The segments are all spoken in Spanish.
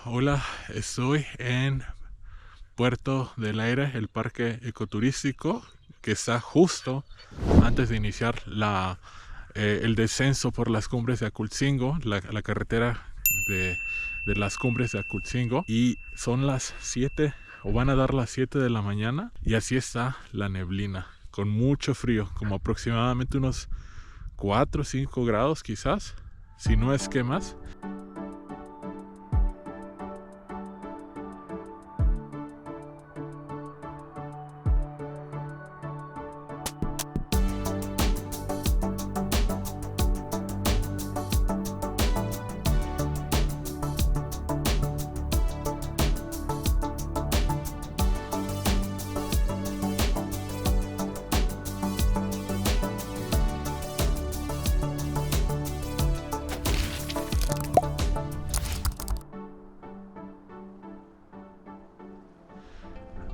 Hola, estoy en Puerto del Aire, el parque ecoturístico que está justo antes de iniciar el descenso por las cumbres de Acultzingo, la carretera de las cumbres de Acultzingo. Y son las 7 o van a dar las 7 de la mañana y así está la neblina, con mucho frío, como aproximadamente unos 4 o 5 grados quizás, si no es que más.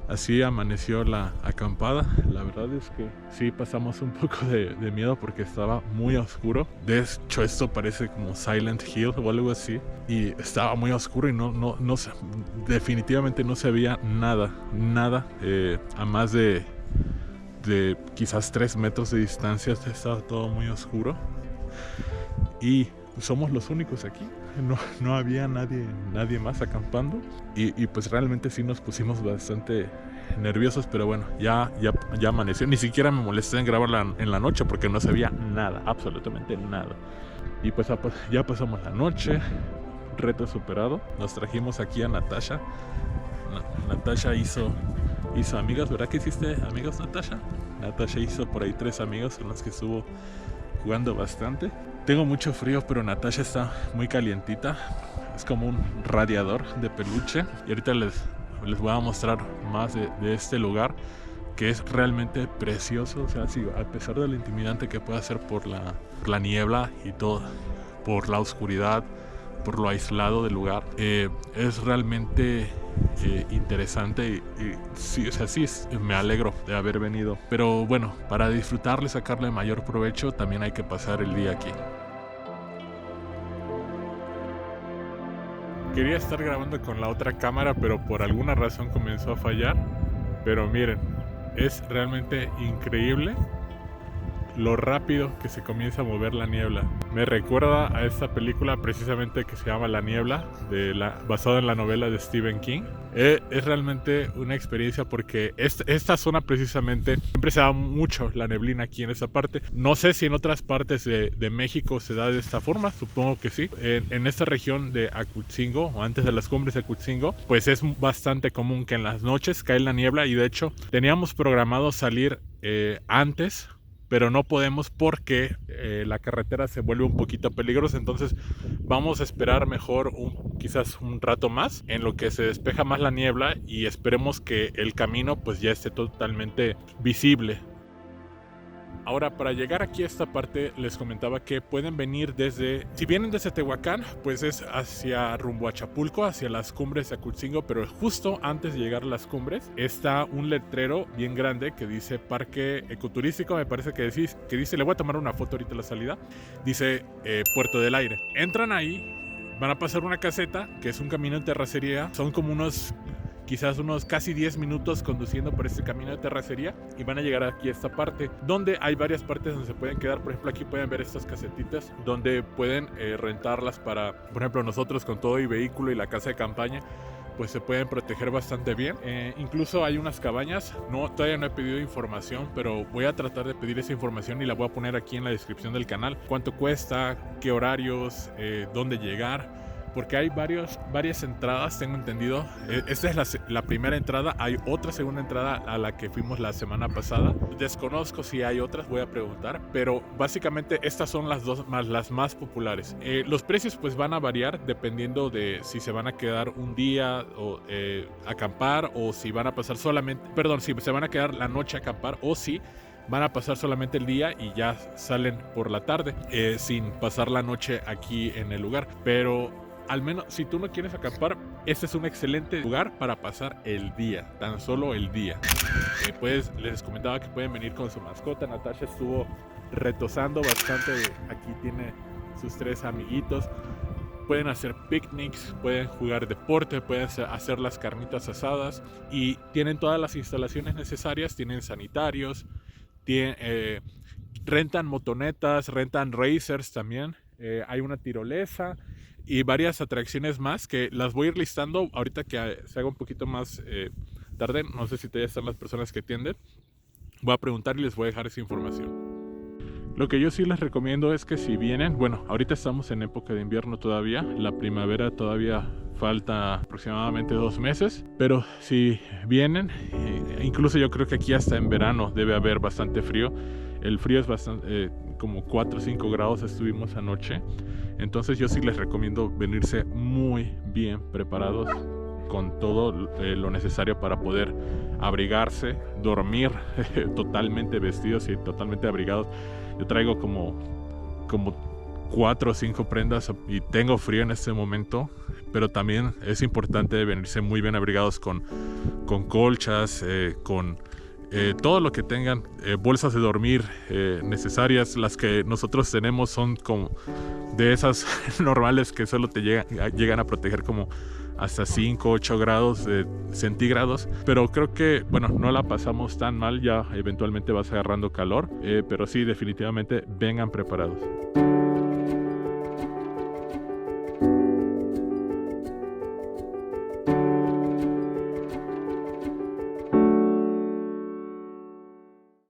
Así amaneció la acampada. La verdad es que sí pasamos un poco de miedo porque estaba muy oscuro. De hecho, esto parece como Silent Hill o algo así. Y estaba muy oscuro y definitivamente no se veía nada a más de quizás 3 metros de distancia. Estaba todo muy oscuro. Y somos los únicos aquí. No había nadie más acampando. Y pues realmente sí nos pusimos bastante nerviosos, pero bueno, ya amaneció. Ni siquiera me molesté en grabarla en la noche porque no se veía nada, absolutamente nada. Y pues ya pasamos la noche, reto superado. Nos trajimos aquí a Natasha. Natasha hizo amigas, ¿verdad que hiciste amigos, Natasha? Natasha hizo por ahí 3 amigos con los que estuvo jugando bastante. Tengo mucho frío, pero Natasha está muy calientita. Es como un radiador de peluche. Y ahorita les voy a mostrar más de este lugar, que es realmente precioso. O sea, sí, a pesar de lo intimidante que pueda ser por la niebla y todo, por la oscuridad, por lo aislado del lugar, es realmente interesante y sí, o sea, sí, me alegro de haber venido. Pero bueno, para disfrutarle, sacarle mayor provecho, también hay que pasar el día aquí. Quería estar grabando con la otra cámara, pero por alguna razón comenzó a fallar. Pero miren, es realmente increíble lo rápido que se comienza a mover la niebla. Me recuerda a esta película precisamente que se llama La Niebla, basada en la novela de Stephen King. Es realmente una experiencia porque esta zona precisamente siempre se da mucho la neblina aquí en esta parte. No sé si en otras partes de México se da de esta forma, supongo que sí. En esta región de Acultzingo, o antes de las cumbres de Acultzingo, pues es bastante común que en las noches cae la niebla y de hecho teníamos programado salir antes, pero no podemos porque la carretera se vuelve un poquito peligrosa. Entonces vamos a esperar mejor quizás un rato más en lo que se despeja más la niebla y esperemos que el camino pues ya esté totalmente visible. Ahora, para llegar aquí a esta parte, les comentaba que pueden venir si vienen desde Tehuacán, pues es hacia rumbo a Chapulco, hacia las cumbres de Acultzingo, pero justo antes de llegar a las cumbres está un letrero bien grande que dice Parque Ecoturístico, me parece que dice, le voy a tomar una foto ahorita a la salida, dice Puerto del Aire. Entran ahí, van a pasar una caseta, que es un camino en terracería, son como quizás unos casi 10 minutos conduciendo por este camino de terracería y van a llegar aquí a esta parte donde hay varias partes donde se pueden quedar. Por ejemplo, aquí pueden ver estas casetitas donde pueden rentarlas para, por ejemplo, nosotros con todo y vehículo y la casa de campaña, pues se pueden proteger bastante bien. Incluso hay unas cabañas, todavía no he pedido información, pero voy a tratar de pedir esa información y la voy a poner aquí en la descripción del canal. Cuánto cuesta, qué horarios, dónde llegar, porque hay varias entradas, tengo entendido. Esta es la primera entrada, hay otra segunda entrada a la que fuimos la semana pasada. Desconozco si hay otras, voy a preguntar, pero básicamente estas son las más populares. Los precios pues van a variar dependiendo de si se van a quedar un día o acampar, o si van a pasar si se van a quedar la noche a acampar, o si van a pasar solamente el día y ya salen por la tarde sin pasar la noche aquí en el lugar. Pero al menos si tú no quieres acampar, este es un excelente lugar para pasar el día, tan solo el día. Pues les comentaba que pueden venir con su mascota. Natasha estuvo retosando bastante. Aquí tiene sus 3 amiguitos. pueden hacer picnics, pueden jugar deporte, pueden hacer las carnitas asadas y tienen todas las instalaciones necesarias, tienen sanitarios, rentan motonetas, rentan racers también, hay una tirolesa y varias atracciones más que las voy a ir listando ahorita que se haga un poquito más tarde. No sé si todavía están las personas que atienden. Voy a preguntar y les voy a dejar esa información. Lo que yo sí les recomiendo es que si vienen, bueno, ahorita estamos en época de invierno todavía, la primavera todavía falta aproximadamente 2 meses, pero si vienen, incluso yo creo que aquí hasta en verano debe haber bastante frío. El frío es bastante, como 4 o 5 grados estuvimos anoche, entonces yo sí les recomiendo venirse muy bien preparados con todo lo necesario para poder abrigarse, dormir totalmente vestidos y totalmente abrigados. Yo traigo como 4 o 5 prendas y tengo frío en este momento, pero también es importante venirse muy bien abrigados con colchas, con todo lo que tengan, bolsas de dormir necesarias. Las que nosotros tenemos son como de esas normales que solo te llegan a proteger como hasta 5, 8 grados centígrados, pero creo que, bueno, no la pasamos tan mal, ya eventualmente vas agarrando calor, pero sí, definitivamente vengan preparados.